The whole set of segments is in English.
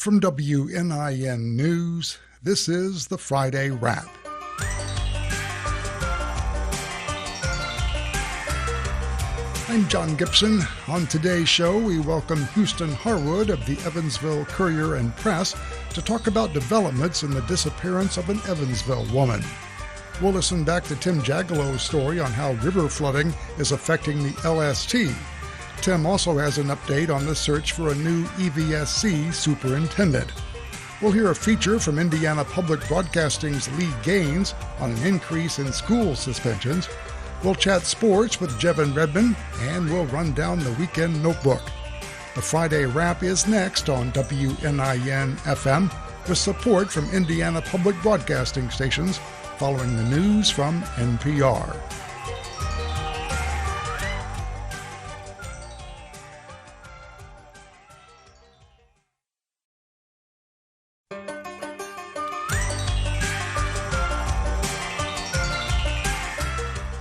From WNIN News, this is the Friday Wrap. I'm John Gibson. On today's show, we welcome Houston Harwood of the Evansville Courier and Press to talk about developments in the disappearance of an Evansville woman. We'll listen back to Tim Jagalow's story on how river flooding is affecting the LST. Tim also has an update on the search for a new EVSC superintendent. We'll hear a feature from Indiana Public Broadcasting's Lee Gaines on an increase in school suspensions. We'll chat sports with Jevin Redmond, and we'll run down the weekend notebook. The Friday Wrap is next on WNIN FM with support from Indiana Public Broadcasting stations following the news from NPR.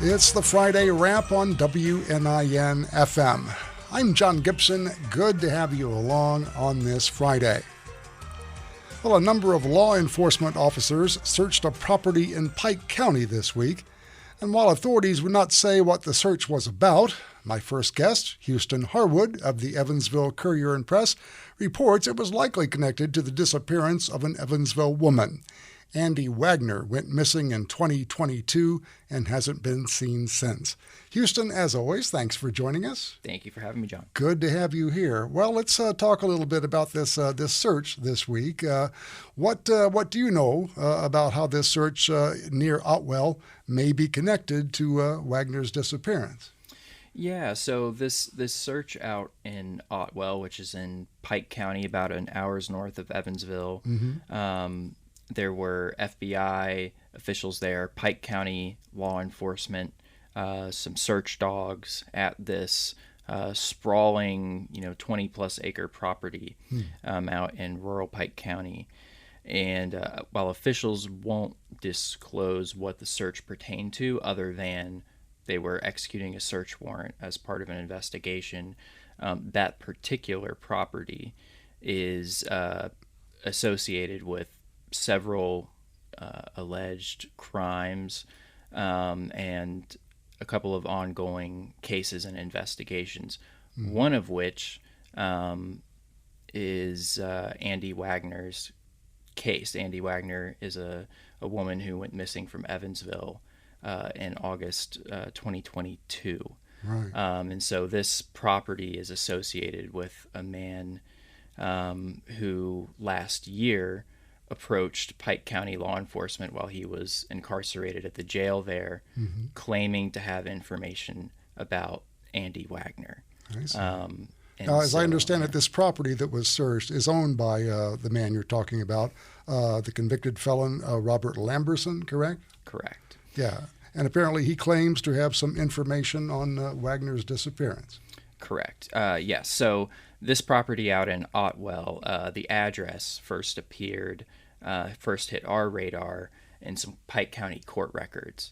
It's the Friday Wrap on WNIN FM. I'm John Gibson. Good to have you along on this Friday. Well, a number of law enforcement officers searched a property in Pike County this week. And while authorities would not say what the search was about, my first guest, Houston Harwood of the Evansville Courier and Press, reports it was likely connected to the disappearance of an Evansville woman. Andy Wagner went missing in 2022 and hasn't been seen since. Houston, as always, thanks for joining us. Thank you for having me, John. Good to have you here. Well, let's talk a little bit about this search this week. What do you know about how this search near Otwell may be connected to Wagner's disappearance? Yeah, so this search out in Otwell, which is in Pike County, about an hour's north of Evansville, there were FBI officials there, Pike County law enforcement, some search dogs at this sprawling, 20-plus acre property out in rural Pike County. And while officials won't disclose what the search pertained to, other than they were executing a search warrant as part of an investigation, that particular property is associated with several alleged crimes and a couple of ongoing cases and investigations, one of which is Andy Wagner's case. Andy Wagner is a woman who went missing from Evansville in August 2022. Right. And so this property is associated with a man who last year approached Pike County law enforcement while he was incarcerated at the jail there, claiming to have information about Andy Wagner. I see. As I understand it, this property that was searched is owned by the man you're talking about, the convicted felon Robert Lamberson, correct? Correct. Yeah, and apparently he claims to have some information on Wagner's disappearance. Correct. Yes. So this property out in Otwell, the address first hit our radar in some Pike County court records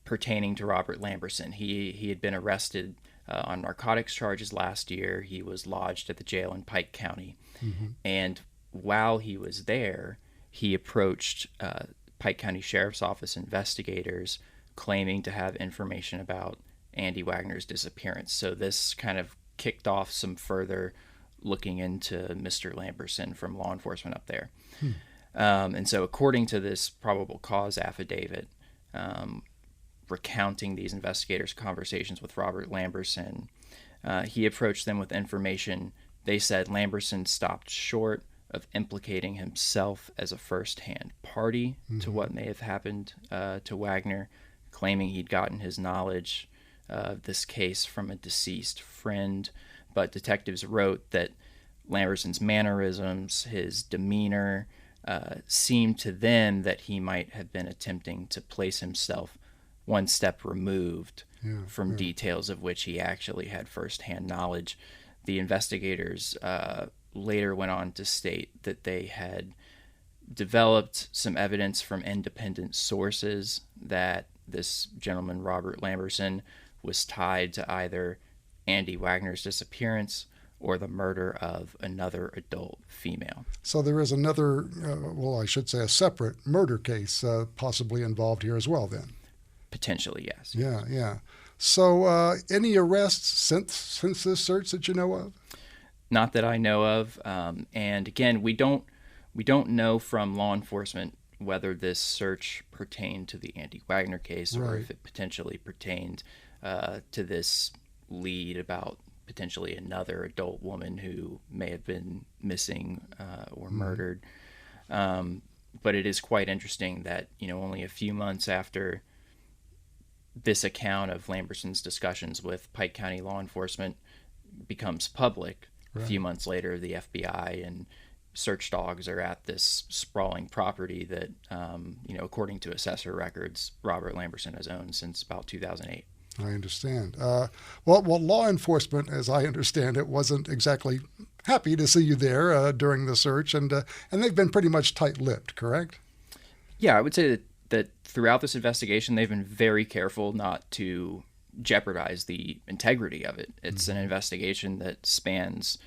pertaining to Robert Lamberson. He had been arrested on narcotics charges last year. He was lodged at the jail in Pike County. And while he was there, he approached Pike County Sheriff's Office investigators claiming to have information about Andy Wagner's disappearance. So this kind of kicked off some further looking into Mr. Lamberson from law enforcement up there. And so according to this probable cause affidavit, recounting these investigators' conversations with Robert Lamberson, he approached them with information. They said Lamberson stopped short of implicating himself as a first-hand party to what may have happened to Wagner, claiming he'd gotten his knowledge of this case from a deceased friend. But detectives wrote that Lamberson's mannerisms, his demeanor, seemed to them that he might have been attempting to place himself one step removed from details of which he actually had firsthand knowledge. The investigators later went on to state that they had developed some evidence from independent sources that this gentleman, Robert Lamberson, was tied to either Andy Wagner's disappearance or the murder of another adult female. So there is another, well, I should say a separate murder case possibly involved here as well then. Potentially, yes. Yeah, yeah. So any arrests since this search that you know of? Not that I know of. And again, we don't know from law enforcement whether this search pertained to the Andy Wagner case or if it potentially pertained to this lead about potentially another adult woman who may have been missing or murdered. But it is quite interesting that, only a few months after this account of Lamberson's discussions with Pike County law enforcement becomes public, a few months later, the FBI and search dogs are at this sprawling property that, according to assessor records, Robert Lamberson has owned since about 2008. I understand. Well, law enforcement, as I understand it, wasn't exactly happy to see you there during the search, and they've been pretty much tight-lipped, correct? Yeah, I would say that throughout this investigation, they've been very careful not to jeopardize the integrity of it. It's an investigation that spans,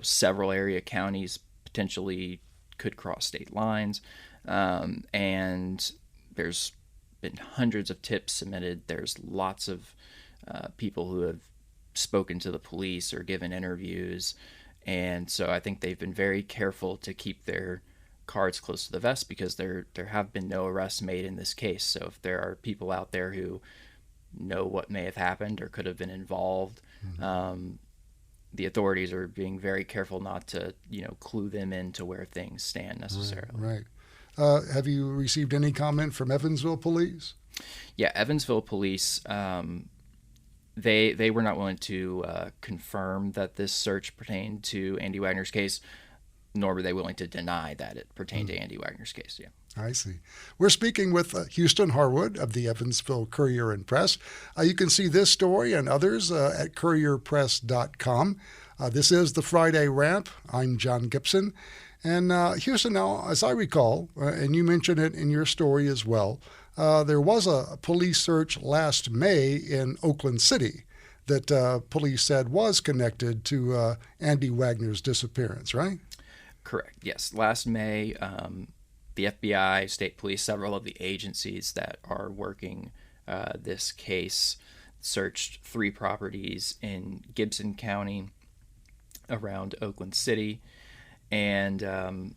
several area counties, potentially could cross state lines, and there's been hundreds of tips submitted. There's lots of people who have spoken to the police or given interviews, and so I think they've been very careful to keep their cards close to the vest because there have been no arrests made in this case. So if there are people out there who know what may have happened or could have been involved, the authorities are being very careful not to, clue them into where things stand necessarily. Right. Have you received any comment from Evansville police? Yeah, Evansville police, they were not willing to confirm that this search pertained to Andy Wagner's case, nor were they willing to deny that it pertained to Andy Wagner's case. Yeah. I see. We're speaking with Houston Harwood of the Evansville Courier and Press. You can see this story and others at courierpress.com. This is the Friday Wrap. I'm John Gibson. And Houston, now, as I recall, and you mentioned it in your story as well, there was a police search last May in Oakland City that police said was connected to Andy Wagner's disappearance, right? Correct. Yes. Last May, the FBI, state police, several of the agencies that are working this case searched 3 properties in Gibson County around Oakland City. And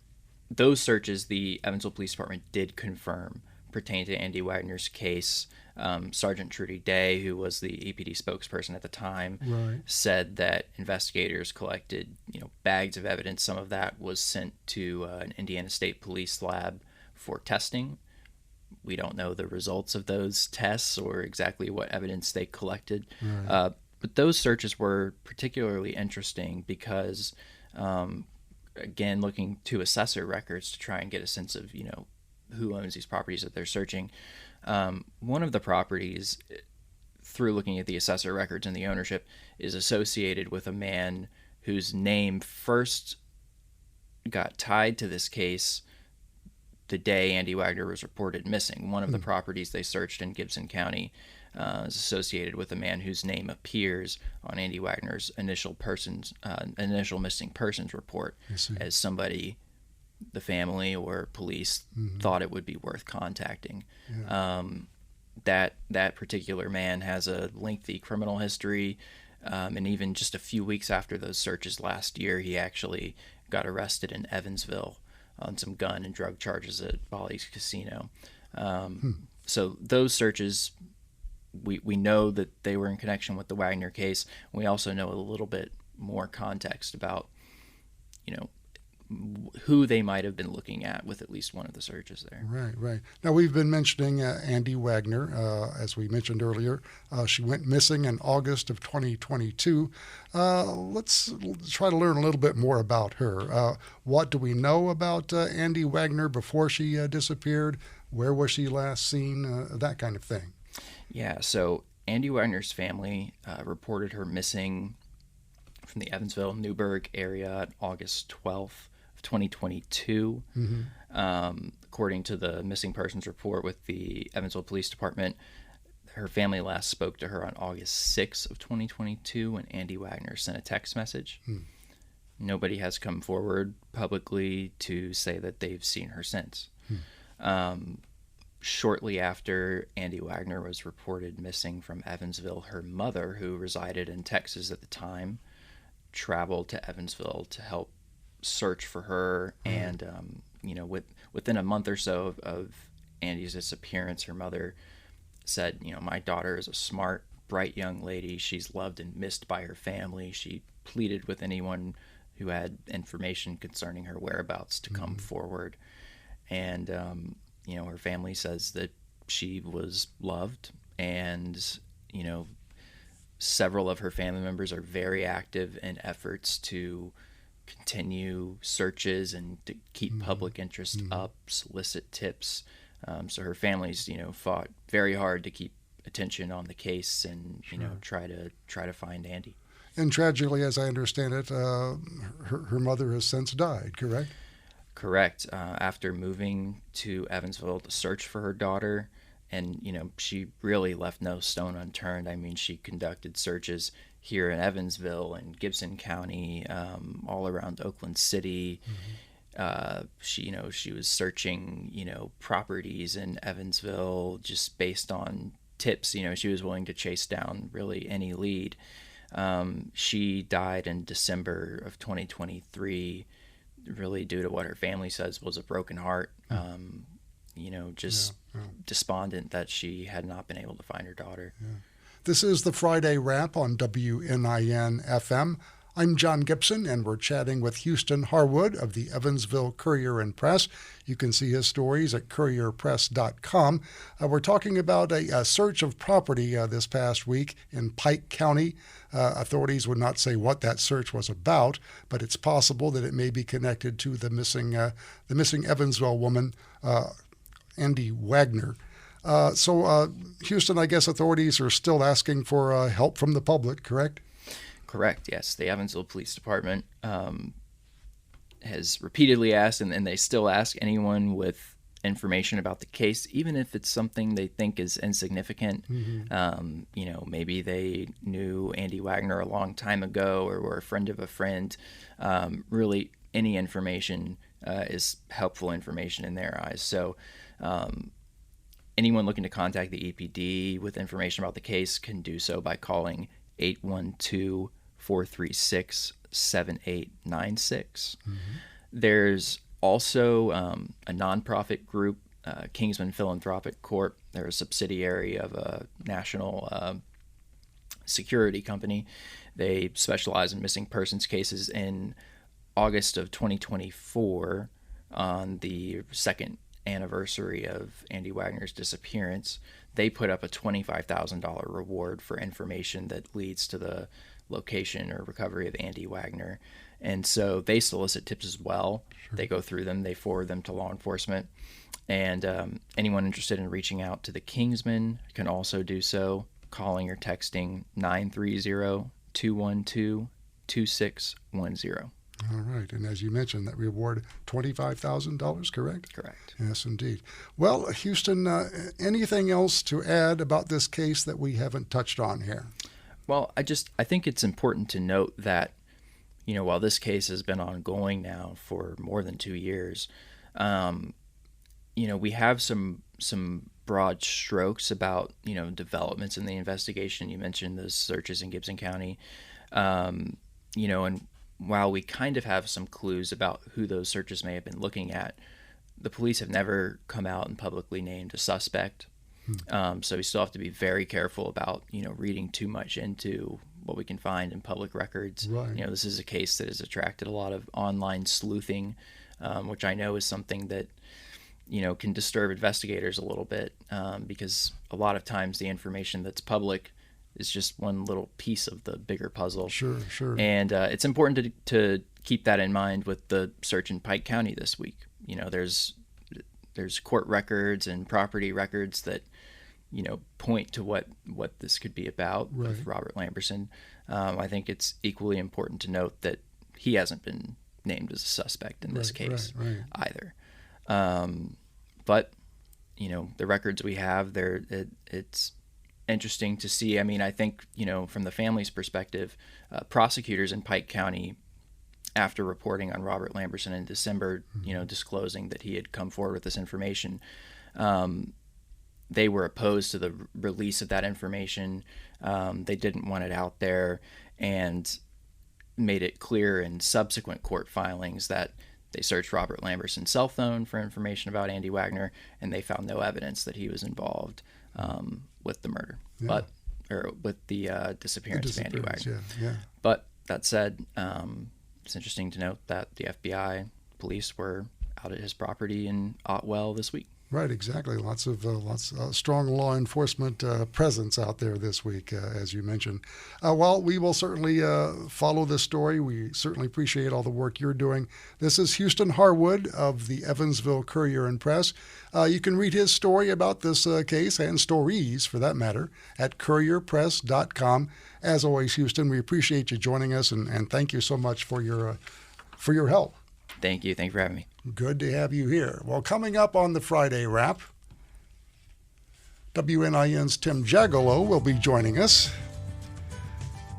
those searches, the Evansville Police Department did confirm pertain to Andy Wagner's case. Sergeant Trudy Day, who was the EPD spokesperson at the time, said that investigators collected, bags of evidence. Some of that was sent to an Indiana State Police lab for testing. We don't know the results of those tests or exactly what evidence they collected. But those searches were particularly interesting because, again, looking to assessor records to try and get a sense of, who owns these properties that they're searching. One of the properties, through looking at the assessor records and the ownership, is associated with a man whose name first got tied to this case the day Andy Wagner was reported missing. One of the properties they searched in Gibson County is associated with a man whose name appears on Andy Wagner's initial missing persons report as somebody the family or police thought it would be worth contacting. That particular man has a lengthy criminal history, and even just a few weeks after those searches last year, he actually got arrested in Evansville on some gun and drug charges at Bolly's Casino. So those searches, we know that they were in connection with the Wagner case. We also know a little bit more context about, who they might have been looking at with at least one of the searches there. Right. Now, we've been mentioning Andy Wagner, as we mentioned earlier. She went missing in August of 2022. Let's try to learn a little bit more about her. What do we know about Andy Wagner before she disappeared? Where was she last seen? That kind of thing. Yeah, so Andy Wagner's family reported her missing from the Evansville-Newburgh area on August 12th. 2022. According to the missing persons report with the Evansville Police Department, her family last spoke to her on August 6th of 2022 when Andy Wagner sent a text message. nobody has come forward publicly to say that they've seen her since. Shortly after Andy Wagner was reported missing from Evansville, her mother, who resided in Texas at the time, traveled to Evansville to help search for her. And within a month or so of Andy's disappearance, her mother said, my daughter is a smart, bright young lady. She's loved and missed by her family. She pleaded with anyone who had information concerning her whereabouts to come forward. And her family says that she was loved, and several of her family members are very active in efforts to continue searches and to keep public interest up, solicit tips. So her family's fought very hard to keep attention on the case and try to find Andy. And tragically, as I understand it, her mother has since died, correct? Correct. After moving to Evansville to search for her daughter, and she really left no stone unturned. I mean, she conducted searches here in Evansville and Gibson County, all around Oakland City. She was searching properties in Evansville just based on tips. She was willing to chase down really any lead. She died in December of 2023, really due to what her family says was a broken heart. Despondent that she had not been able to find her daughter. Yeah. This is the Friday Wrap on WNIN FM. I'm John Gibson, and we're chatting with Houston Harwood of the Evansville Courier and Press. You can see his stories at courierpress.com. We're talking about a search of property this past week in Pike County. Authorities would not say what that search was about, but it's possible that it may be connected to the missing Evansville woman, Andy Wagner. So, Houston, I guess authorities are still asking for help from the public, correct? Correct, yes. The Evansville Police Department has repeatedly asked, and they still ask anyone with information about the case, even if it's something they think is insignificant. Maybe they knew Andy Wagner a long time ago or were a friend of a friend. Really, any information is helpful information in their eyes. So anyone looking to contact the EPD with information about the case can do so by calling 812-436-7896. There's also a nonprofit group, Kingsman Philanthropic Corp. They're a subsidiary of a national security company. They specialize in missing persons cases. In August of 2024, on the second anniversary of Andy Wagner's disappearance, they put up a $25,000 reward for information that leads to the location or recovery of Andy Wagner. And so they solicit tips as well. Sure. They go through them, they forward them to law enforcement. And anyone interested in reaching out to the Kingsman can also do so, calling or texting 930-212-2610. All right. And as you mentioned, that reward, $25,000, correct? Correct. Yes, indeed. Well, Houston, anything else to add about this case that we haven't touched on here? Well, I think it's important to note that, while this case has been ongoing now for more than 2 years, we have some broad strokes about, developments in the investigation. You mentioned the searches in Gibson County, and while we kind of have some clues about who those searches may have been looking at, the police have never come out and publicly named a suspect. So we still have to be very careful about, reading too much into what we can find in public records. Right. This is a case that has attracted a lot of online sleuthing, which I know is something that, can disturb investigators a little bit, because a lot of times the information that's public is just one little piece of the bigger puzzle. Sure. And it's important to keep that in mind with the search in Pike County this week. There's court records and property records that, point to what this could be about. Right. With Robert Lamberson. I think it's equally important to note that he hasn't been named as a suspect in this case either. But, the records we have there, it's interesting to see. I mean, I think, from the family's perspective, prosecutors in Pike County after reporting on Robert Lamberson in December, disclosing that he had come forward with this information, they were opposed to the release of that information. They didn't want it out there, and made it clear in subsequent court filings that they searched Robert Lamberson's cell phone for information about Andy Wagner, and they found no evidence that he was involved with the murder, or with the disappearance of Andy Wagner. Yeah. But that said, it's interesting to note that the FBI police were out at his property in Otwell this week. Right, exactly. Lots of strong law enforcement presence out there this week, as you mentioned. Well, we will certainly follow this story. We certainly appreciate all the work you're doing. This is Houston Harwood of the Evansville Courier and Press. You can read his story about this case, and stories for that matter, at courierpress.com. As always, Houston, we appreciate you joining us, and thank you so much for your help. Thank you. Thank you for having me. Good to have you here. Well, coming up on the Friday Wrap, WNIN's Tim Jagolo will be joining us.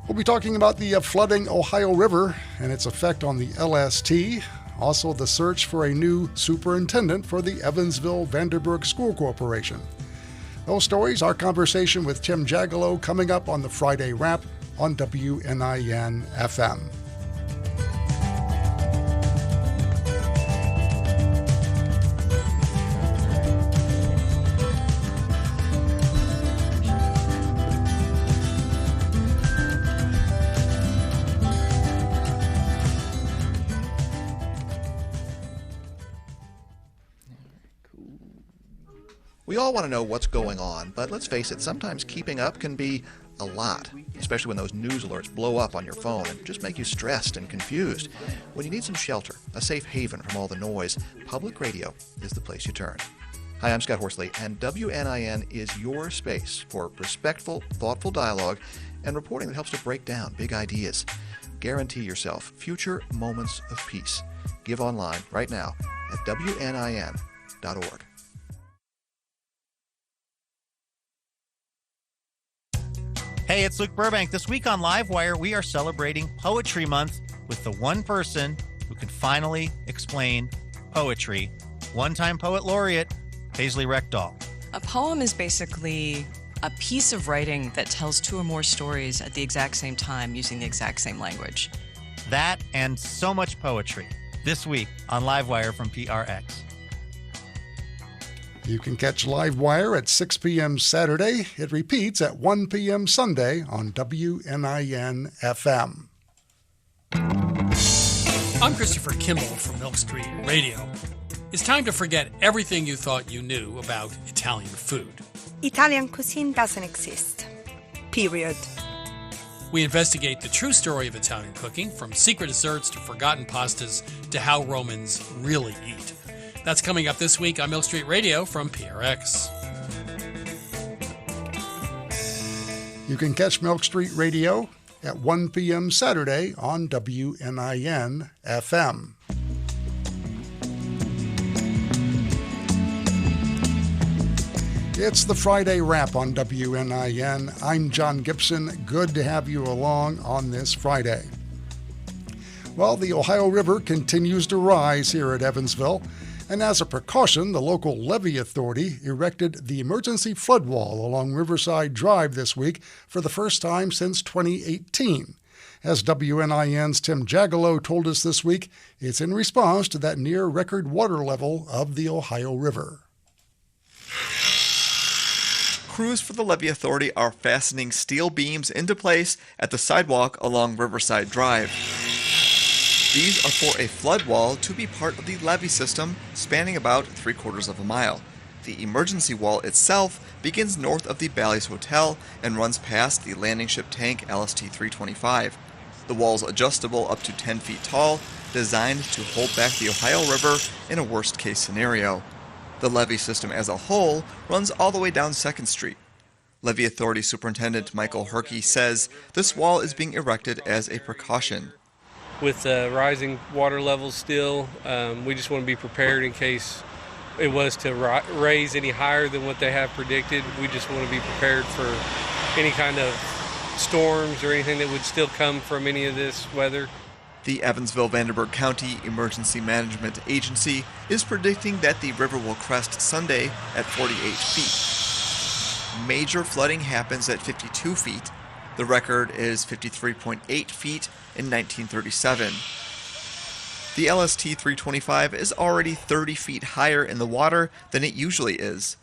We'll be talking about the flooding Ohio River and its effect on the LST, also the search for a new superintendent for the Evansville-Vanderburg School Corporation. Those stories, our conversation with Tim Jagolo, coming up on the Friday Wrap on WNIN FM. We all want to know what's going on, but let's face it, sometimes keeping up can be a lot, especially when those news alerts blow up on your phone and just make you stressed and confused. When you need some shelter, a safe haven from all the noise, public radio is the place you turn. Hi, I'm Scott Horsley, and WNIN is your space for respectful, thoughtful dialogue and reporting that helps to break down big ideas. Guarantee yourself future moments of peace. Give online right now at WNIN.org. Hey, it's Luke Burbank. This week on Livewire, we are celebrating Poetry Month with the one person who can finally explain poetry, one-time poet laureate, Paisley Reckdahl. A poem is basically a piece of writing that tells two or more stories at the exact same time using the exact same language. That and so much poetry this week on Livewire from PRX. You can catch Livewire at 6 p.m. Saturday. It repeats at 1 p.m. Sunday on WNIN FM. I'm Christopher Kimball from Milk Street Radio. It's time to forget everything you thought you knew about Italian food. Italian cuisine doesn't exist. Period. We investigate the true story of Italian cooking, from secret desserts to forgotten pastas to how Romans really eat. That's coming up this week on Milk Street Radio from PRX. You can catch Milk Street Radio at 1 p.m. Saturday on WNIN FM. It's the Friday Wrap on WNIN. I'm John Gibson. Good to have you along on this Friday. Well, the Ohio River continues to rise here at Evansville, and as a precaution, the local levee authority erected the emergency flood wall along Riverside Drive this week for the first time since 2018. As WNIN's Tim Jagolo told us this week, it's in response to that near-record water level of the Ohio River. Crews for the levee authority are fastening steel beams into place at the sidewalk along Riverside Drive. These are for a flood wall to be part of the levee system spanning about 3/4 of a mile. The emergency wall itself begins north of the Bally's Hotel and runs past the landing ship tank LST 325. The wall is adjustable up to 10 feet tall, designed to hold back the Ohio River in a worst-case scenario. The levee system as a whole runs all the way down 2nd Street. Levee Authority Superintendent Michael Herkey says this wall is being erected as a precaution. With rising water levels still, we just want to be prepared in case it was to raise any higher than what they have predicted. We just want to be prepared for any kind of storms or anything that would still come from any of this weather. The Evansville-Vanderburgh County Emergency Management Agency is predicting that the river will crest Sunday at 48 feet. Major flooding happens at 52 feet. The record is 53.8 feet in 1937. The LST 325 is already 30 feet higher in the water than it usually is.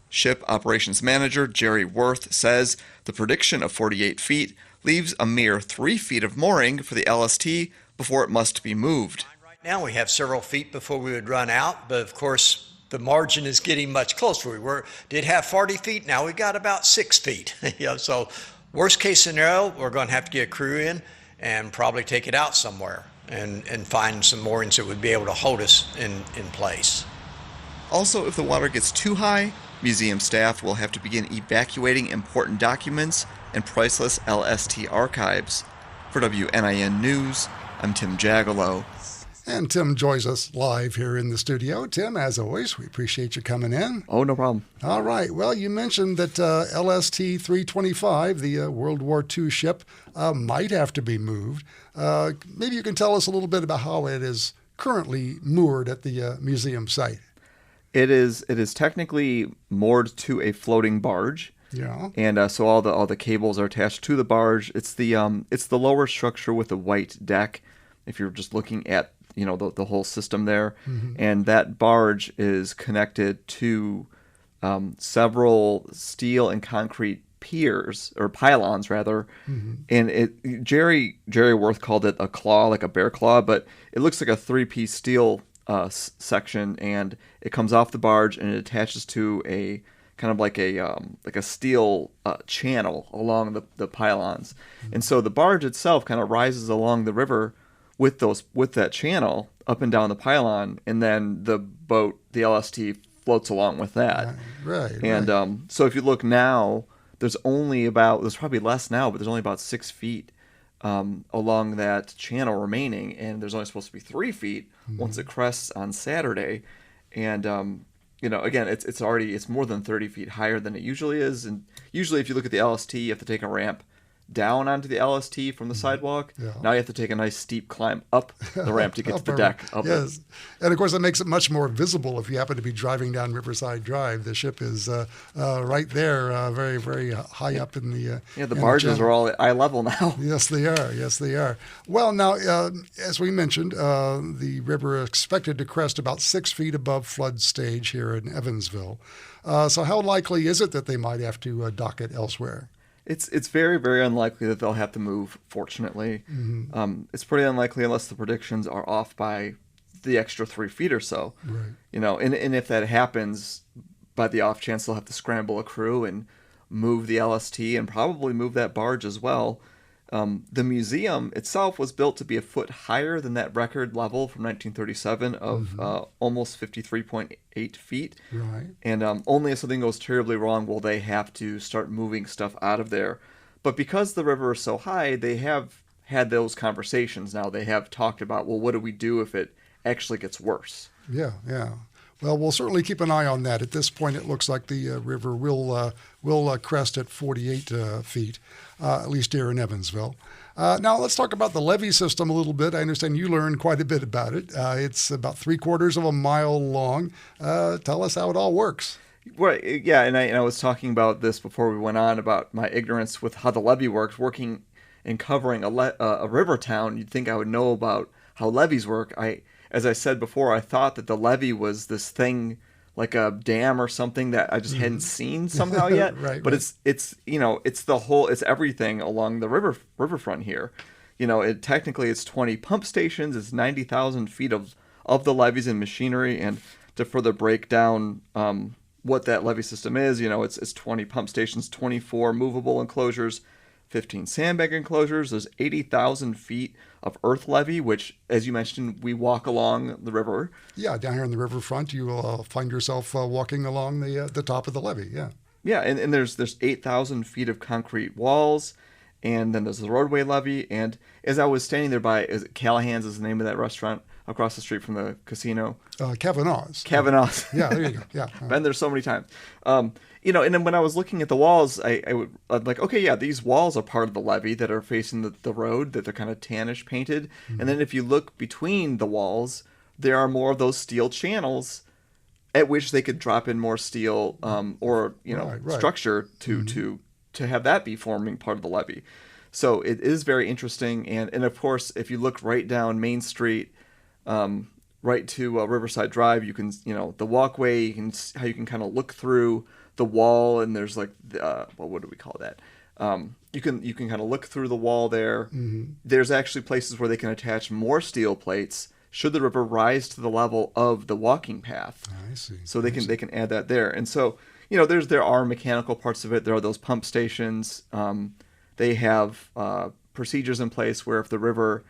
Ship Operations Manager Jerry Worth says the prediction of 48 feet leaves a mere 3 feet of mooring for the LST before it must be moved. Right now we have several feet before we would run out, but of course the margin is getting much closer. We did have 40 feet, now we've got about 6 feet. So worst case scenario, we're going to have to get a crew in and probably take it out somewhere and find some moorings that would be able to hold us in place. Also, if the water gets too high, museum staff will have to begin evacuating important documents and priceless LST archives. For WNIN News, I'm Tim Jagalow. And Tim joins us live here in the studio. Tim, as always, we appreciate you coming in. Oh, no problem. All right. Well, you mentioned that LST 325, the World War II ship, might have to be moved. Maybe you can tell us a little bit about how it is currently moored at the museum site. It is technically moored to a floating barge. Yeah. And so all the cables are attached to the barge. It's the lower structure with the white deck. If you're just looking at the whole system there, and that barge is connected to several steel and concrete piers or pylons rather, and Jerry Worth called it a claw, like a bear claw, but it looks like a 3-piece steel section, and it comes off the barge and it attaches to a kind of like a steel channel along the pylons, and so the barge itself kind of rises along the river with that channel up and down the pylon, and then the boat, the LST, floats along with that. Right. And so if you look now, there's probably less now, but there's only about 6 feet along that channel remaining, and there's only supposed to be 3 feet once it crests on Saturday. And again, it's more than 30 feet higher than it usually is. And usually, if you look at the LST, you have to take a ramp down onto the LST from the sidewalk. Yeah. Now you have to take a nice steep climb up the ramp to get to the deck. Yes. And of course, that makes it much more visible if you happen to be driving down Riverside Drive. The ship is right there, very, very high up in the... the barges are all at eye level now. Yes, they are. Yes, they are. Well, now, as we mentioned, the river is expected to crest about 6 feet above flood stage here in Evansville. So how likely is it that they might have to dock it elsewhere? It's very, very unlikely that they'll have to move, fortunately. It's pretty unlikely unless the predictions are off by the extra 3 feet or so. Right. And if that happens, by the off chance, they'll have to scramble a crew and move the LST and probably move that barge as well. The museum itself was built to be a foot higher than that record level from 1937 of almost 53.8 feet. Right. And only if something goes terribly wrong will they have to start moving stuff out of there. But because the river is so high, they have had those conversations now. They have talked about, well, what do we do if it actually gets worse? Yeah. Well, we'll certainly keep an eye on that. At this point, it looks like the river will crest at 48 feet, at least here in Evansville. Now, let's talk about the levee system a little bit. I understand you learned quite a bit about it. It's about 3/4 of a mile long. Tell us how it all works. Right. Yeah, and I was talking about this before we went on about my ignorance with how the levee works. Working and covering a river town, you'd think I would know about how levees work. As I said before, I thought that the levee was this thing like a dam or something that I just hadn't seen somehow yet. Right, but it's everything along the riverfront here. Technically it's 20 pump stations, it's 90,000 feet of the levees and machinery. And to further break down what that levee system is, it's 20 pump stations, 24 movable enclosures, 15 sandbag enclosures. There's 80,000 feet of earth levee, which, as you mentioned, we walk along the river. Yeah, down here on the riverfront, you will find yourself walking along the top of the levee. Yeah. Yeah, and there's 8,000 feet of concrete walls, and then there's the roadway levee. And as I was standing there by, Callahan's is the name of that restaurant across the street from the casino. Kavanaugh's. Kavanaugh's. Yeah, there you go. Yeah. Been there so many times. And then when I was looking at the walls, I'd like, okay, yeah, these walls are part of the levee that are facing the road, that they're kind of tannish painted. And then if you look between the walls, there are more of those steel channels at which they could drop in more steel or structure to have that be forming part of the levee. So it is very interesting. And of course, if you look right down Main Street, right to Riverside Drive, you can, the walkway, how you can kind of look through the wall, and there's like, what do we call that? You can kind of look through the wall there. There's actually places where they can attach more steel plates should the river rise to the level of the walking path. I see. So they can add that there. And so, there are mechanical parts of it. There are those pump stations. They have procedures in place where if the river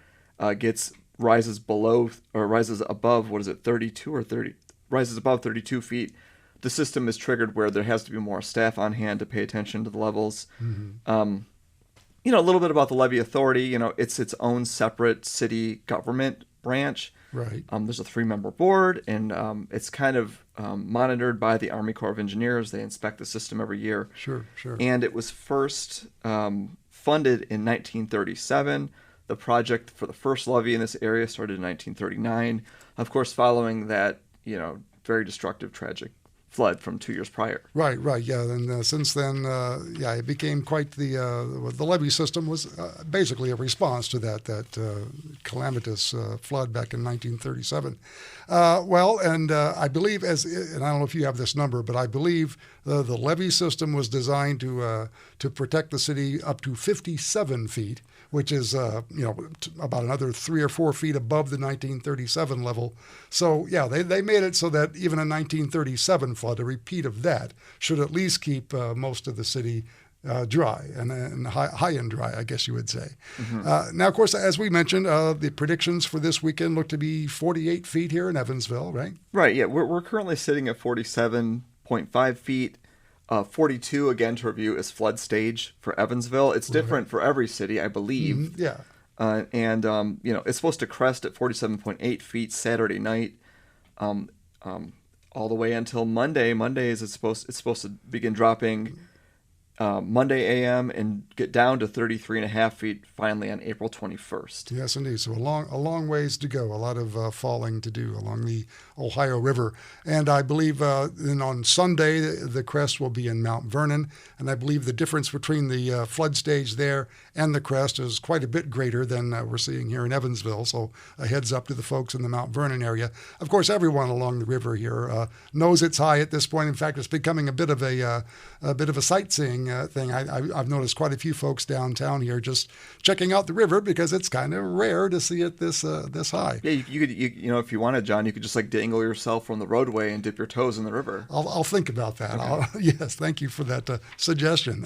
rises above, 32 or 30, rises above 32 feet, the system is triggered where there has to be more staff on hand to pay attention to the levels. A little bit about the levee authority. It's its own separate city government branch. Right. There's a 3-member board, and it's kind of monitored by the Army Corps of Engineers. They inspect the system every year. Sure. And it was first funded in 1937. The project for the first levee in this area started in 1939. Of course, following that, very destructive, tragic flood from 2 years prior. Right, yeah. And since then, it became quite the levee system was basically a response to that calamitous flood back in 1937. I believe, and I don't know if you have this number, but I believe the levee system was designed to protect the city up to 57 feet, which is about another 3 or 4 feet above the 1937 level. So they made it so that even a 1937 flood, a repeat of that, should at least keep most of the city dry and high and dry, I guess you would say. Now, of course, as we mentioned, the predictions for this weekend look to be 48 feet here in Evansville, right? Right. Yeah, we're currently sitting at 47.5 feet. 42, again, to review, is flood stage for Evansville. It's different for every city, I believe. It's supposed to crest at 47.8 feet Saturday night, all the way until Monday. Monday is it's supposed to begin dropping Monday a.m. and get down to 33.5 feet finally on April 21st. Yes, indeed. So a long ways to go. A lot of falling to do along the Ohio River. And I believe then on Sunday, the crest will be in Mount Vernon. And I believe the difference between the flood stage there and the crest is quite a bit greater than we're seeing here in Evansville. So a heads up to the folks in the Mount Vernon area. Of course, everyone along the river here knows it's high at this point. In fact, it's becoming a bit of a sightseeing thing. I've noticed quite a few folks downtown here just checking out the river because it's kind of rare to see it this high. Yeah, you could if you wanted, John, you could just like dangle yourself from the roadway and dip your toes in the river. I'll think about that. Okay. Yes, thank you for that suggestion.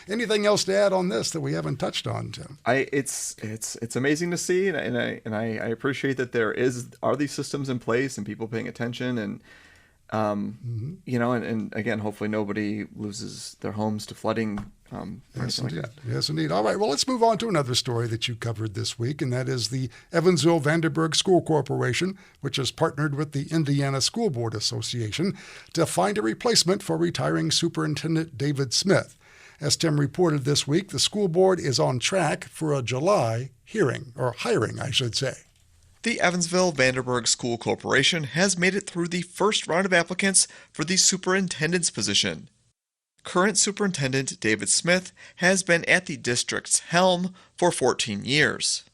Anything else to add on this that we haven't touched on, Tim? It's amazing to see, and I appreciate that there are these systems in place and people paying attention and. And again, hopefully nobody loses their homes to flooding. Yes, indeed. Like that. Yes, indeed. All right. Well, let's move on to another story that you covered this week, and that is the Evansville Vanderburgh School Corporation, which has partnered with the Indiana School Board Association to find a replacement for retiring Superintendent David Smith. As Tim reported this week, the school board is on track for a July hiring, I should say. The Evansville Vanderburgh School Corporation has made it through the first round of applicants for the superintendent's position. Current Superintendent David Smith has been at the district's helm for 14 years.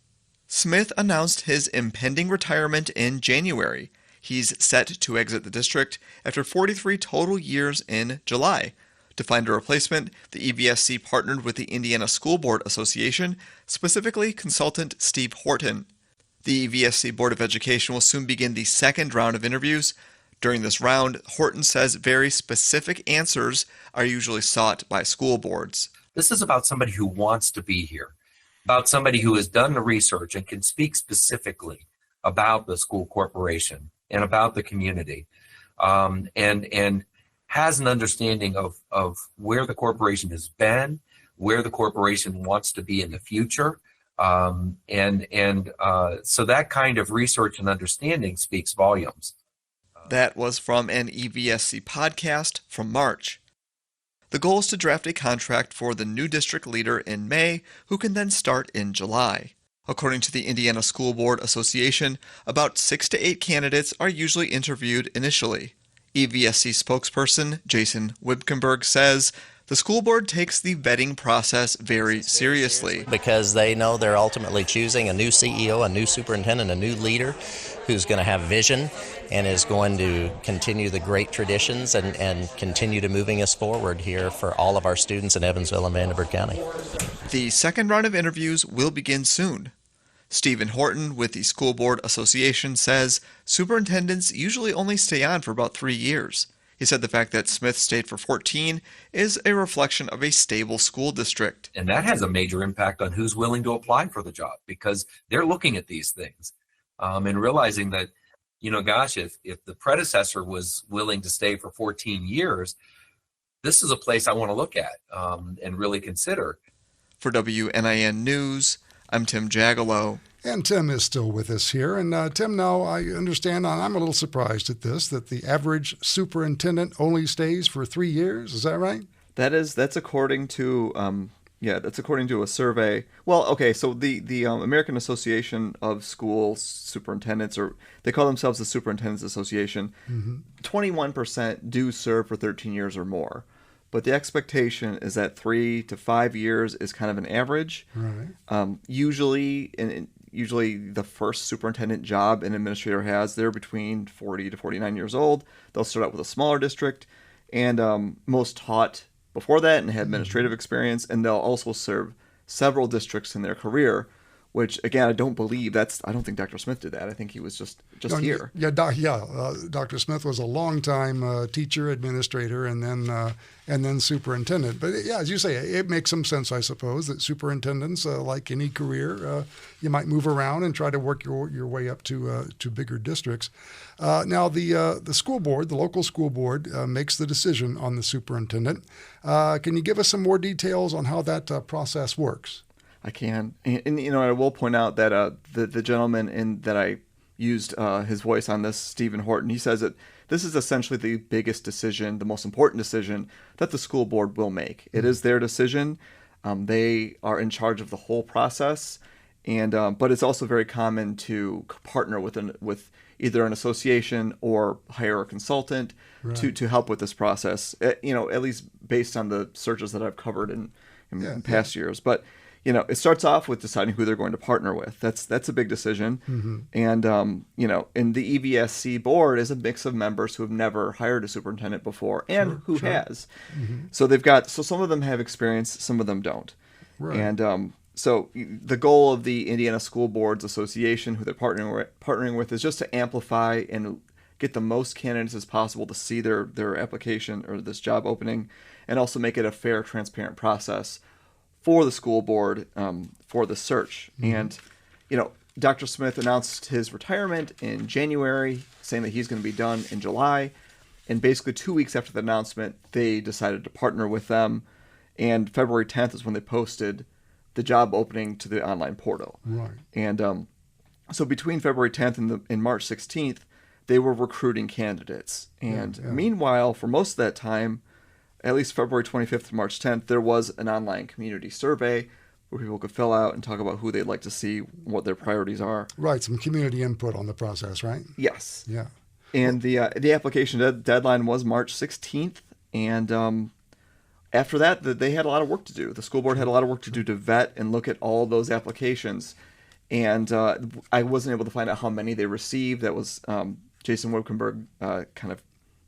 Smith announced his impending retirement in January. He's set to exit the district after 43 total years in July. To find a replacement, the EVSC partnered with the Indiana School Board Association, specifically consultant Steve Horton. The EVSC Board of Education will soon begin the second round of interviews. During this round, Horton says very specific answers are usually sought by school boards. This is about somebody who wants to be here, about somebody who has done the research and can speak specifically about the school corporation and about the community, and has an understanding of where the corporation has been, where the corporation wants to be in the future. So that kind of research and understanding speaks volumes. That was from an EVSC podcast from March. The goal is to draft a contract for the new district leader in May, who can then start in July. According to the Indiana School Board Association, about 6 to 8 candidates are usually interviewed initially. EVSC spokesperson Jason Wibkenberg says the school board takes the vetting process very seriously. Because they know they're ultimately choosing a new CEO, a new superintendent, a new leader who's going to have vision and is going to continue the great traditions and continue to moving us forward here for all of our students in Evansville and Vanderburgh County. The second round of interviews will begin soon. Stephen Horton with the School Board Association says superintendents usually only stay on for about 3 years. He said the fact that Smith stayed for 14 is a reflection of a stable school district. And that has a major impact on who's willing to apply for the job, because they're looking at these things and realizing that, gosh, if the predecessor was willing to stay for 14 years, this is a place I want to look at and really consider. For WNIN News, I'm Tim Jagalow. And Tim is still with us here. And Tim, now I understand, and I'm a little surprised at this, that the average superintendent only stays for 3 years. Is that right? That's according to that's according to a survey. Well, okay, so the American Association of School Superintendents, or they call themselves the Superintendents Association, 21% do serve for 13 years or more. But the expectation is that 3 to 5 years is kind of an average. Right. Usually the first superintendent job an administrator has, they're between 40 to 49 years old. They'll start out with a smaller district, and most taught before that and had administrative experience, and they'll also serve several districts in their career, which, again, I don't think Dr. Smith did that. I think he was just here. Dr. Smith was a long-time teacher, administrator, and then superintendent. But yeah, as you say, it makes some sense, I suppose, that superintendents, like any career, you might move around and try to work your way up to bigger districts. Now, the school board, the local school board, makes the decision on the superintendent. Can you give us some more details on how that process works? I can. And I will point out that the gentleman that I used his voice on this, Stephen Horton, he says that this is essentially the biggest decision, the most important decision that the school board will make. It is their decision. They are in charge of the whole process, but it's also very common to partner with either an association or hire a consultant to help with this process. At least based on the searches that I've covered in past years, but. It starts off with deciding who they're going to partner with. That's a big decision. And, and the EVSC board is a mix of members who have never hired a superintendent before and who has. So so some of them have experience, some of them don't. Right. And so the goal of the Indiana School Boards Association, who they're partnering with, is just to amplify and get the most candidates as possible to see their application or this job opening, and also make it a fair, transparent process for the school board for the search. And, Dr. Smith announced his retirement in January, saying that he's going to be done in July. And basically 2 weeks after the announcement, they decided to partner with them. And February 10th is when they posted the job opening to the online portal. Right. And so between February 10th and March 16th, they were recruiting candidates. And meanwhile, for most of that time, at least February 25th to March 10th, there was an online community survey where people could fill out and talk about who they'd like to see, what their priorities are. Right, some community input on the process, right? Yes. Yeah. And the application deadline was March 16th, and after that, they had a lot of work to do. The school board had a lot of work to do to vet and look at all those applications, and I wasn't able to find out how many they received. That was Jason Wibkenberg kind of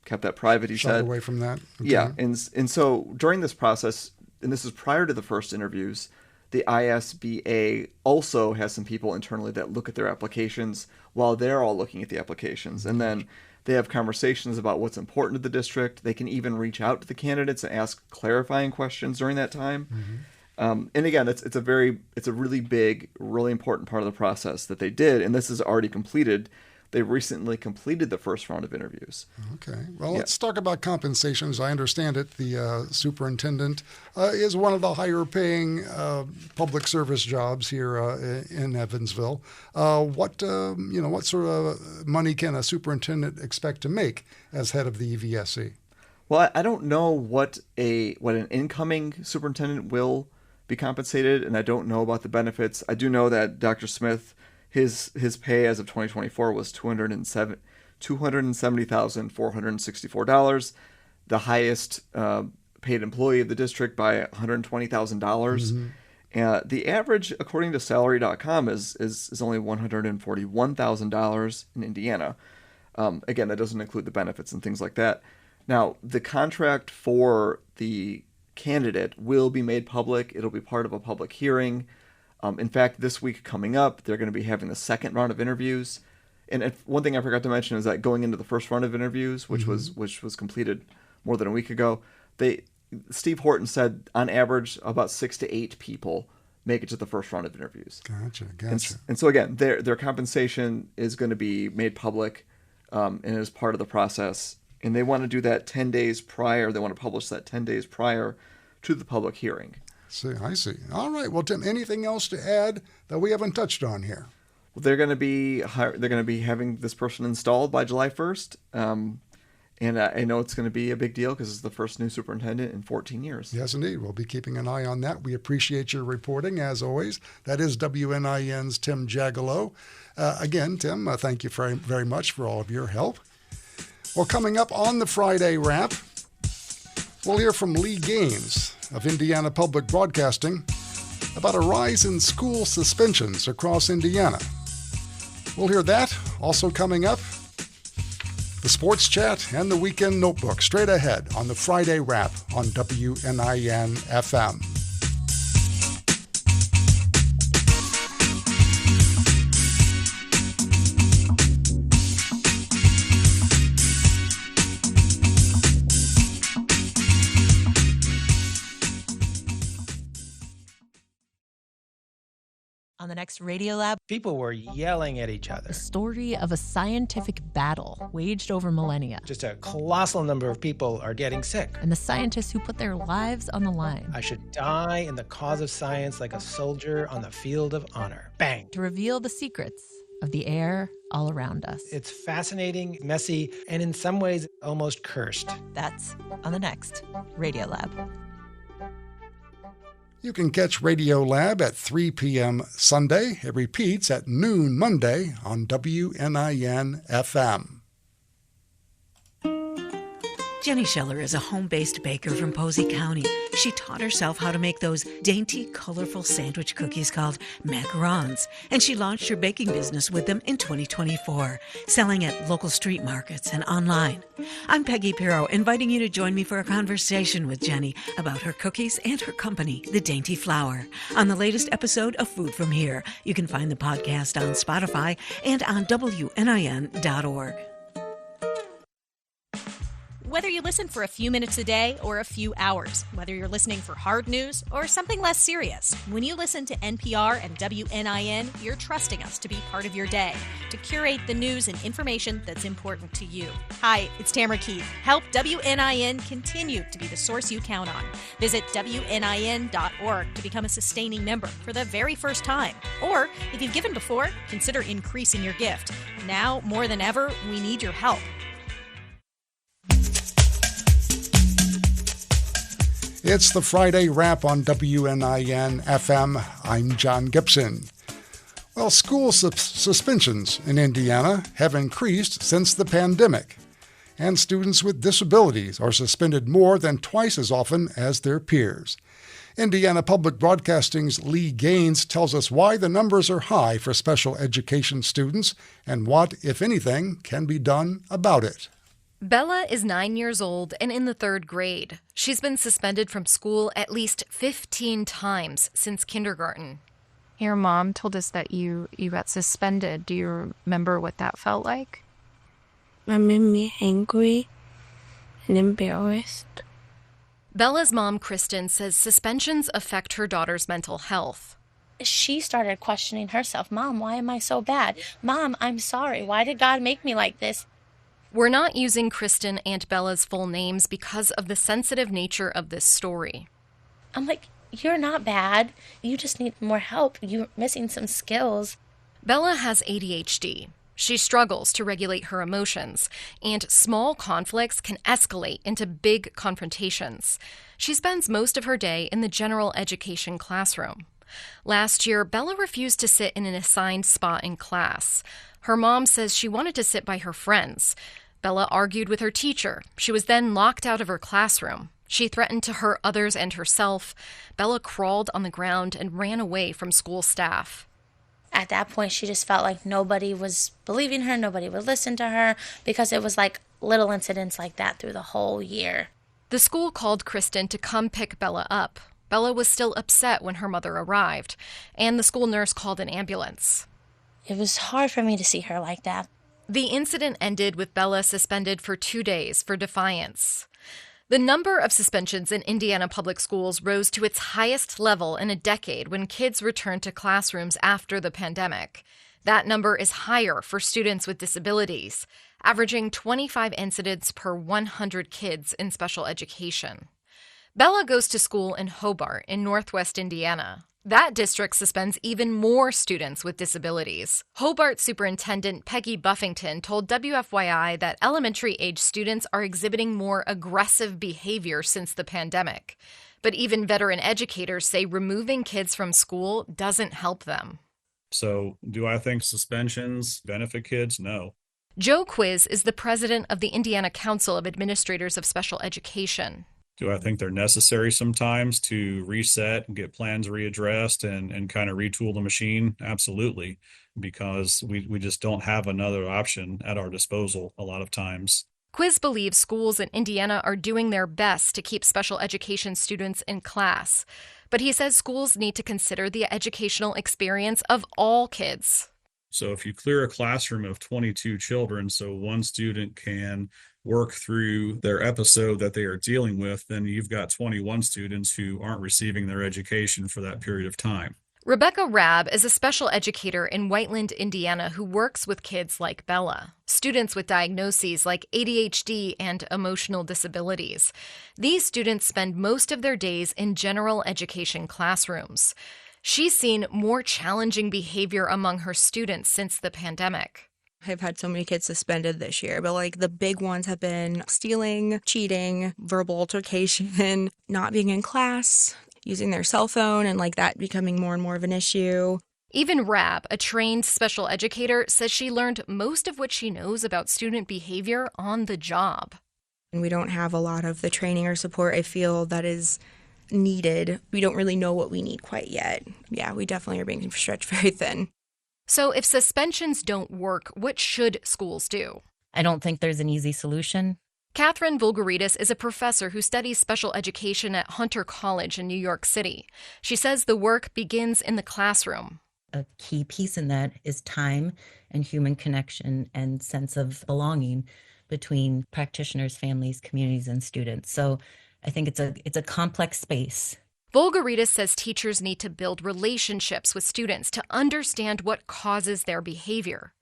kept that private, he said. Away from that? Okay. Yeah, and so during this process, and this is prior to the first interviews, the ISBA also has some people internally that look at their applications while they're all looking at the applications. And then they have conversations about what's important to the district. They can even reach out to the candidates and ask clarifying questions during that time. And again, it's a really big, really important part of the process that they did, and this is already completed. They recently completed the first round of interviews. Okay. Well, let's talk about compensation. As I understand it, the superintendent is one of the higher paying public service jobs here in Evansville. What sort of money can a superintendent expect to make as head of the EVSC? Well, I don't know what an incoming superintendent will be compensated, and I don't know about the benefits. I do know that Dr. Smith, his pay as of 2024 was $270,464, the highest paid employee of the district by $120,000. The average, according to salary.com, is only $141,000 in Indiana. Again, that doesn't include the benefits and things like that. Now, the contract for the candidate will be made public. It'll be part of a public hearing. In fact, this week coming up, they're going to be having the second round of interviews. And one thing I forgot to mention is that going into the first round of interviews, which was completed more than a week ago, Steve Horton said on average about 6 to 8 people make it to the first round of interviews. Gotcha. And so again, their compensation is going to be made public and is part of the process. And they want to do that 10 days prior. They want to publish that 10 days prior to the public hearing. I see. All right. Well, Tim, anything else to add that we haven't touched on here? Well, they're going to be having this person installed by July 1st. And I know it's going to be a big deal because it's the first new superintendent in 14 years. Yes, indeed. We'll be keeping an eye on that. We appreciate your reporting, as always. That is WNIN's Tim Jagalow. Again, Tim, thank you very, very much for all of your help. Well, coming up on the Friday Wrap, we'll hear from Lee Gaines of Indiana Public Broadcasting about a rise in school suspensions across Indiana. We'll hear that also coming up. The Sports Chat and the Weekend Notebook straight ahead on the Friday Wrap on WNIN FM. On the next Radio Lab, people were yelling at each other. The story of a scientific battle waged over millennia. Just a colossal number of people are getting sick. And the scientists who put their lives on the line. I should die in the cause of science like a soldier on the field of honor. Bang! To reveal the secrets of the air all around us. It's fascinating, messy, and in some ways almost cursed. That's on the next Radio Lab. You can catch Radio Lab at 3 p.m. Sunday. It repeats at noon Monday on WNIN FM. Jenny Scheller is a home-based baker from Posey County. She taught herself how to make those dainty, colorful sandwich cookies called macarons, and she launched her baking business with them in 2024, selling at local street markets and online. I'm Peggy Pirro, inviting you to join me for a conversation with Jenny about her cookies and her company, The Dainty Flour, on the latest episode of Food From Here. You can find the podcast on Spotify and on WNIN.org. Whether you listen for a few minutes a day or a few hours, whether you're listening for hard news or something less serious, when you listen to NPR and WNIN, you're trusting us to be part of your day, to curate the news and information that's important to you. Hi, it's Tamara Keith. Help WNIN continue to be the source you count on. Visit WNIN.org to become a sustaining member for the very first time. Or, if you've given before, consider increasing your gift. Now, more than ever, we need your help. It's the Friday Wrap on WNIN FM. I'm John Gibson. Well, school suspensions in Indiana have increased since the pandemic, and students with disabilities are suspended more than twice as often as their peers. Indiana Public Broadcasting's Lee Gaines tells us why the numbers are high for special education students and what, if anything, can be done about it. Bella is 9 years old and in the 3rd grade. She's been suspended from school at least 15 times since kindergarten. Your mom told us that you got suspended. Do you remember what that felt like? It made me angry and embarrassed. Bella's mom, Kristen, says suspensions affect her daughter's mental health. She started questioning herself. Mom, why am I so bad? Mom, I'm sorry. Why did God make me like this? We're not using Kristen and Bella's full names because of the sensitive nature of this story. I'm like, you're not bad. You just need more help. You're missing some skills. Bella has ADHD. She struggles to regulate her emotions, and small conflicts can escalate into big confrontations. She spends most of her day in the general education classroom. Last year, Bella refused to sit in an assigned spot in class. Her mom says she wanted to sit by her friends. Bella argued with her teacher. She was then locked out of her classroom. She threatened to hurt others and herself. Bella crawled on the ground and ran away from school staff. At that point, she just felt like nobody was believing her, nobody would listen to her, because it was like little incidents like that through the whole year. The school called Kristen to come pick Bella up. Bella was still upset when her mother arrived, and the school nurse called an ambulance. It was hard for me to see her like that. The incident ended with Bella suspended for 2 days for defiance. The number of suspensions in Indiana public schools rose to its highest level in a decade when kids returned to classrooms after the pandemic. That number is higher for students with disabilities, averaging 25 incidents per 100 kids in special education. Bella goes to school in Hobart in northwest Indiana. That district suspends even more students with disabilities. Hobart Superintendent Peggy Buffington told WFYI that elementary-age students are exhibiting more aggressive behavior since the pandemic. But even veteran educators say removing kids from school doesn't help them. So, do I think suspensions benefit kids? No. Joe Quiz is the president of the Indiana Council of Administrators of Special Education. Do I think they're necessary sometimes to reset and get plans readdressed and kind of retool the machine? Absolutely, because we just don't have another option at our disposal a lot of times. Quiz believes schools in Indiana are doing their best to keep special education students in class, but he says schools need to consider the educational experience of all kids. So if you clear a classroom of 22 children so one student can work through their episode that they are dealing with, then you've got 21 students who aren't receiving their education for that period of time. Rebecca Rabb is a special educator in Whiteland, Indiana, who works with kids like Bella, students with diagnoses like ADHD and emotional disabilities. These students spend most of their days in general education classrooms. She's seen more challenging behavior among her students since the pandemic. I've had so many kids suspended this year, but like the big ones have been stealing, cheating, verbal altercation, not being in class, using their cell phone, and like that becoming more and more of an issue. Even Rab, a trained special educator, says she learned most of what she knows about student behavior on the job. And we don't have a lot of the training or support I feel that is needed. We don't really know what we need quite yet. Yeah, we definitely are being stretched very thin. So if suspensions don't work, what should schools do? I don't think there's an easy solution. Catherine Vulgaridis is a professor who studies special education at Hunter College in New York City. She says the work begins in the classroom. A key piece in that is time and human connection and sense of belonging between practitioners, families, communities, and students. So I think it's a complex space. Vulgaridis says teachers need to build relationships with students to understand what causes their behavior.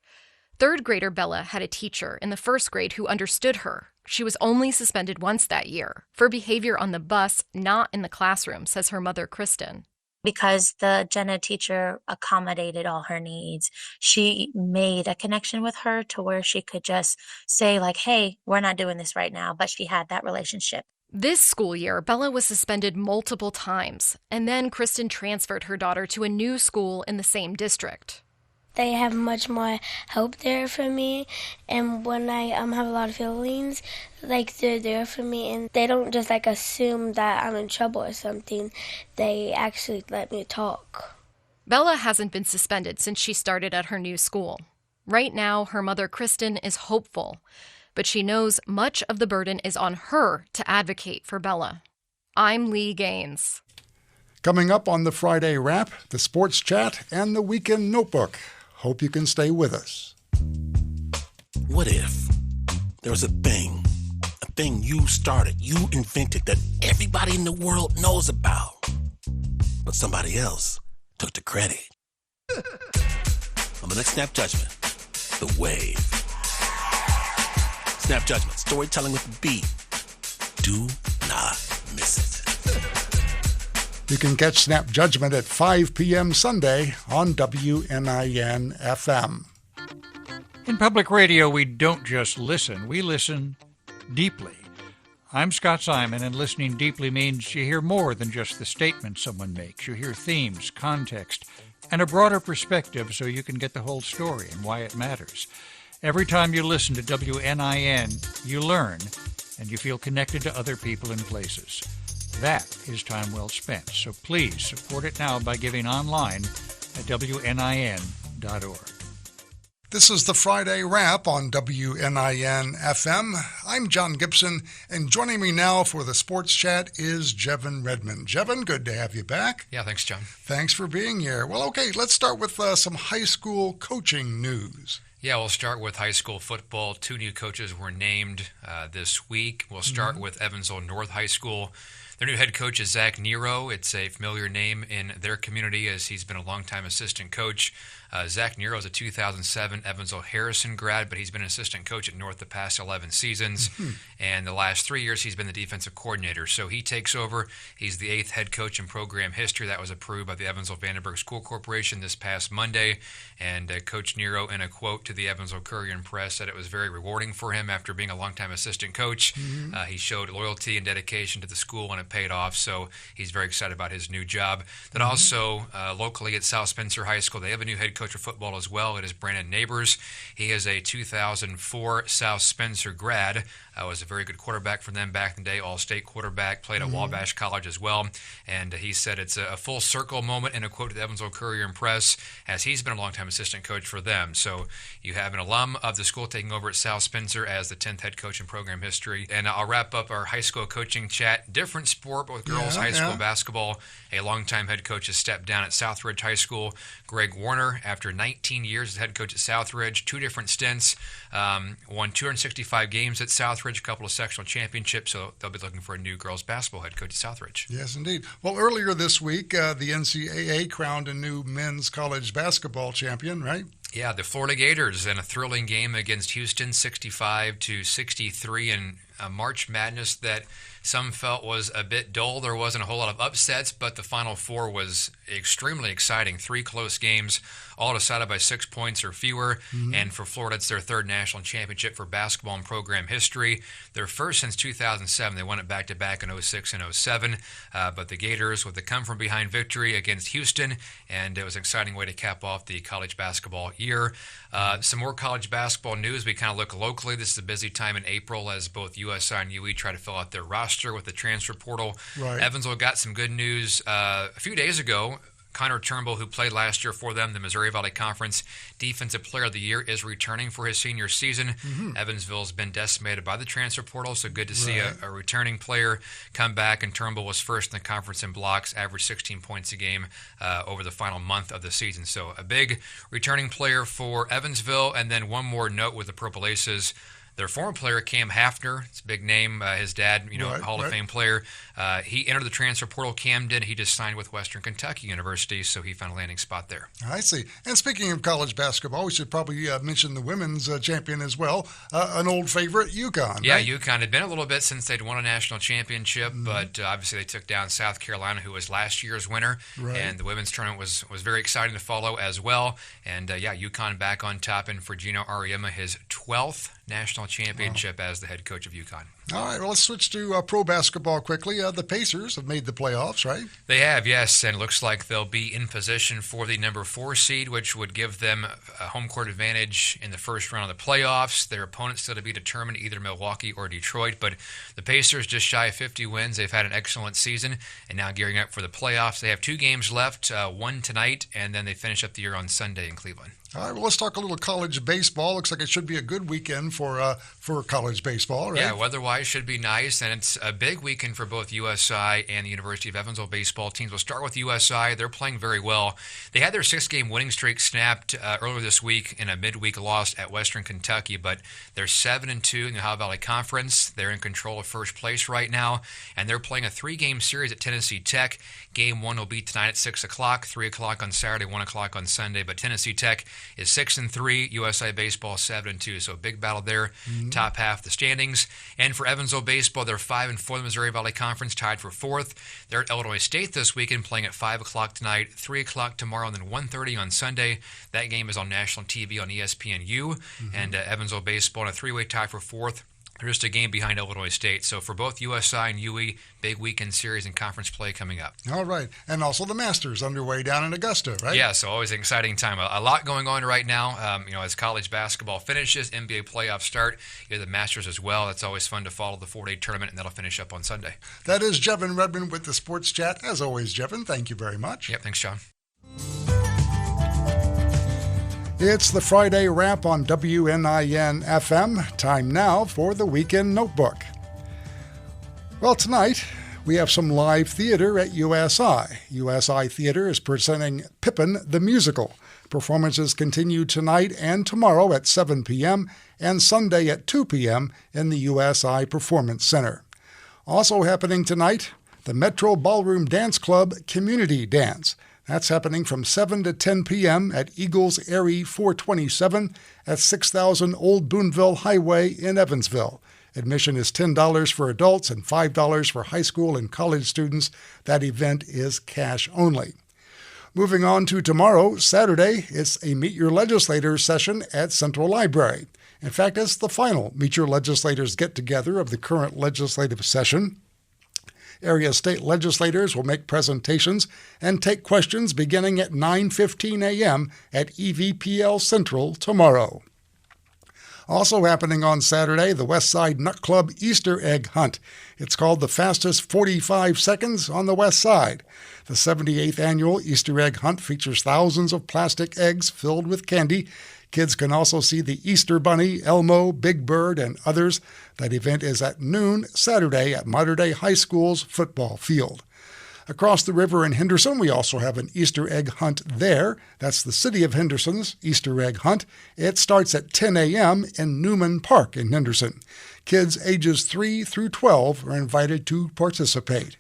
Third grader Bella had a teacher in the first grade who understood her. She was only suspended once that year for behavior on the bus, not in the classroom, says her mother, Kristen. Because the gen ed teacher accommodated all her needs, she made a connection with her to where she could just say like, hey, we're not doing this right now, but she had that relationship. This school year, Bella was suspended multiple times, and then Kristen transferred her daughter to a new school in the same district. They have much more help there for me, and when I have a lot of feelings, like they're there for me, and they don't just like assume that I'm in trouble or something. They actually let me talk. Bella hasn't been suspended since she started at her new school. Right now, her mother, Kristen, is hopeful, but she knows much of the burden is on her to advocate for Bella. I'm Lee Gaines. Coming up on the Friday Wrap, the Sports Chat, and the Weekend Notebook. Hope you can stay with us. What if there was a thing you started, you invented, that everybody in the world knows about, but somebody else took the credit? On the next Snap Judgment, The Wave. Snap Judgment, storytelling with a beat. Do not miss it. You can catch Snap Judgment at 5 p.m. Sunday on WNIN FM. In public radio, we don't just listen, we listen deeply. I'm Scott Simon, and listening deeply means you hear more than just the statement someone makes. You hear themes, context, and a broader perspective so you can get the whole story and why it matters. Every time you listen to WNIN, you learn, and you feel connected to other people and places. That is time well spent, so please support it now by giving online at WNIN.org. This is the Friday Wrap on WNIN FM. I'm John Gibson, and joining me now for the Sports Chat is Jevin Redmond. Jevin, good to have you back. Yeah, thanks, John. Thanks for being here. Well, okay, let's start with some high school coaching news. Yeah, we'll start with high school football. 2 new coaches were named this week. We'll start with Evansville North High School. Their new head coach is Zach Nero. It's a familiar name in their community as he's been a longtime assistant coach. Zach Nero is a 2007 Evansville Harrison grad, but he's been an assistant coach at North the past 11 seasons. And the last 3 years, he's been the defensive coordinator. So he takes over. He's the 8th head coach in program history. That was approved by the Evansville-Vandenberg School Corporation this past Monday. And Coach Nero, in a quote to the Evansville Courier and Press, said it was very rewarding for him after being a longtime assistant coach. He showed loyalty and dedication to the school, and it paid off. So he's very excited about his new job. Then also, locally at South Spencer High School, they have a new head coach for football as well. It is Brandon Neighbors. He is a 2004 South Spencer grad. Was a very good quarterback for them back in the day, all-state quarterback, played at Wabash College as well. And he said it's a full circle moment, in a quote to the Evansville Courier and Press, as he's been a longtime assistant coach for them. So you have an alum of the school taking over at South Spencer as the 10th head coach in program history. And I'll wrap up our high school coaching chat. Different sport, but with girls high school basketball. A longtime head coach has stepped down at Southridge High School. Greg Warner, after 19 years as head coach at Southridge, 2 different stints, won 265 games at Southridge, a couple of sectional championships, so they'll be looking for a new girls basketball head coach at Southridge. Yes, indeed. Well, earlier this week, the NCAA crowned a new men's college basketball champion, right? Yeah, the Florida Gators in a thrilling game against Houston, 65-63 in a March Madness that some felt was a bit dull. There wasn't a whole lot of upsets, but the Final Four was extremely exciting. 3 close games, all decided by 6 points or fewer. And for Florida, it's their 3rd national championship for basketball in program history. Their first since 2007. They won it back-to-back in 06 and 07. But the Gators with the come-from-behind victory against Houston, and it was an exciting way to cap off the college basketball year. Some more college basketball news. We kind of look locally. This is a busy time in April as both USI and UE try to fill out their roster with the transfer portal. Right. Evansville got some good news a few days ago. Connor Turnbull, who played last year for them, the Missouri Valley Conference Defensive Player of the Year, is returning for his senior season. Evansville's been decimated by the transfer portal, so good to see a returning player come back. And Turnbull was first in the conference in blocks, averaged 16 points a game over the final month of the season. So a big returning player for Evansville. And then one more note with the Purple Aces. Their former player, Cam Hafner, it's a big name. His dad, Hall of Fame player. He entered the transfer portal. Cam did. He just signed with Western Kentucky University, so he found a landing spot there. I see. And speaking of college basketball, we should probably mention the women's champion as well, an old favorite, UConn. Yeah, right? UConn had been a little bit since they'd won a national championship, but obviously they took down South Carolina, who was last year's winner. Right. And the women's tournament was very exciting to follow as well. And UConn back on top, and for Gino Auriemma, his 12th national championship as the head coach of UConn. All right, well, let's switch to pro basketball quickly. The Pacers have made the playoffs, right? They have, yes, and it looks like they'll be in position for the number 4 seed, which would give them a home court advantage in the first round of the playoffs. Their opponents still to be determined, either Milwaukee or Detroit, but the Pacers just shy of 50 wins. They've had an excellent season, and now gearing up for the playoffs. They have 2 games left, one tonight, and then they finish up the year on Sunday in Cleveland. All right, well, let's talk a little college baseball. Looks like it should be a good weekend for college baseball, right? Yeah, weather-wise should be nice, and it's a big weekend for both USI and the University of Evansville baseball teams. We'll start with USI. They're playing very well. They had their 6-game winning streak snapped earlier this week in a midweek loss at Western Kentucky, but they're 7-2 in the Ohio Valley Conference. They're in control of first place right now, and they're playing a 3-game series at Tennessee Tech. Game 1 will be tonight at 6 o'clock, 3 o'clock on Saturday, 1 o'clock on Sunday, but Tennessee Tech is 6-3, USI baseball 7-2, so a big battle there, top half of the standings. And for for Evansville baseball. They're 5-4 in the Missouri Valley Conference, tied for 4th. They're at Illinois State this weekend, playing at 5 o'clock tonight, 3 o'clock tomorrow, and then 1:30 on Sunday. That game is on national TV on ESPNU. And Evansville baseball in a 3-way tie for 4th. They're just a game behind Illinois State. So for both USI and UE, big weekend series and conference play coming up. All right. And also the Masters underway down in Augusta, right? Yeah, so always an exciting time. A lot going on right now. As college basketball finishes, NBA playoffs start, you have the Masters as well. It's always fun to follow the 4-day tournament, and that'll finish up on Sunday. That is Jevin Redmond with the Sports Chat. As always, Jevin, thank you very much. Yep, thanks, John. It's the Friday wrap on WNIN FM. Time now for the Weekend Notebook. Well, tonight we have some live theater at USI. USI Theater is presenting Pippin the Musical. Performances continue tonight and tomorrow at 7 p.m. and Sunday at 2 p.m. in the USI Performance Center. Also happening tonight, the Metro Ballroom Dance Club Community Dance. That's happening from 7 to 10 p.m. at Eagles Airy 427 at 6000 Old Boonville Highway in Evansville. Admission is $10 for adults and $5 for high school and college students. That event is cash only. Moving on to tomorrow, Saturday, it's a Meet Your Legislators session at Central Library. In fact, it's the final Meet Your Legislators get-together of the current legislative session. Area state legislators will make presentations and take questions beginning at 9:15 a.m. at EVPL Central tomorrow. Also happening on Saturday, the Westside Nut Club Easter Egg Hunt. It's called the Fastest 45 Seconds on the West Side. The 78th annual Easter Egg Hunt features thousands of plastic eggs filled with candy. Kids can also see the Easter Bunny, Elmo, Big Bird, and others. That event is at noon Saturday at Mater Dei High School's football field. Across the river in Henderson, we also have an Easter egg hunt there. That's the City of Henderson's Easter egg hunt. It starts at 10 a.m. in Newman Park in Henderson. Kids ages 3 through 12 are invited to participate.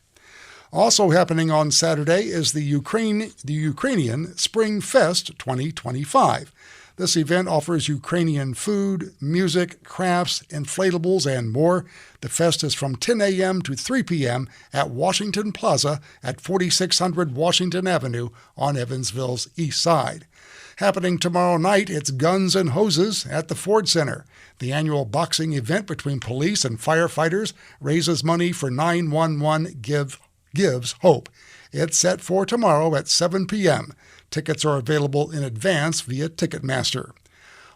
Also happening on Saturday is the Ukrainian Spring Fest 2025. This event offers Ukrainian food, music, crafts, inflatables, and more. The fest is from 10 a.m. to 3 p.m. at Washington Plaza at 4600 Washington Avenue on Evansville's east side. Happening tomorrow night, it's Guns and Hoses at the Ford Center. The annual boxing event between police and firefighters raises money for 911 Gives Hope. It's set for tomorrow at 7 p.m. Tickets are available in advance via Ticketmaster.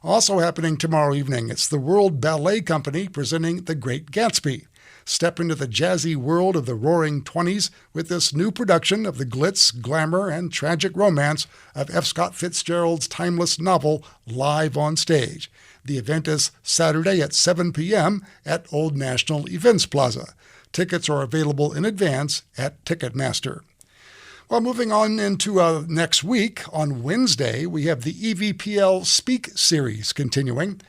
Also happening tomorrow evening, it's the World Ballet Company presenting The Great Gatsby. Step into the jazzy world of the Roaring '20s with this new production of the glitz, glamour, and tragic romance of F. Scott Fitzgerald's timeless novel live on stage. The event is Saturday at 7 p.m. at Old National Events Plaza. Tickets are available in advance at Ticketmaster. Well, moving on into next week, on Wednesday, we have the EVPL Speak series continuing.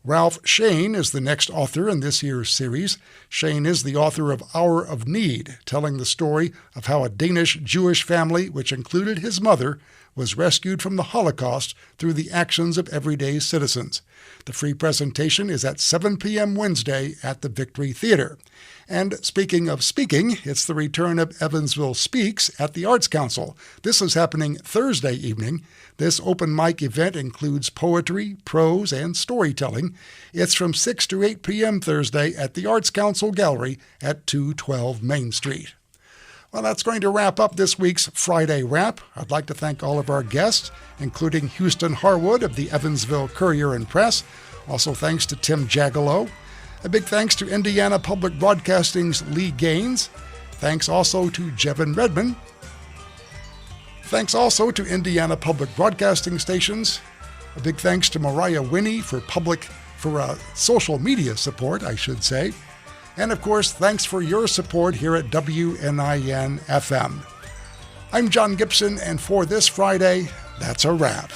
Ralph Shane is the next author in this year's series. Shane is the author of Hour of Need, telling the story of how a Danish Jewish family, which included his mother, was rescued from the Holocaust through the actions of everyday citizens. The free presentation is at 7 p.m. Wednesday at the Victory Theater. And speaking of speaking, it's the return of Evansville Speaks at the Arts Council. This is happening Thursday evening. This open mic event includes poetry, prose, and storytelling. It's from 6 to 8 p.m. Thursday at the Arts Council Gallery at 212 Main Street. Well, that's going to wrap up this week's Friday Wrap. I'd like to thank all of our guests, including Houston Harwood of the Evansville Courier and Press. Also thanks to Tim Jagalow. A big thanks to Indiana Public Broadcasting's Lee Gaines. Thanks also to Jevin Redmond. Thanks also to Indiana Public Broadcasting Stations. A big thanks to Mariah Winnie for social media support, I should say. And of course, thanks for your support here at WNIN FM. I'm John Gibson, and for this Friday, that's a wrap.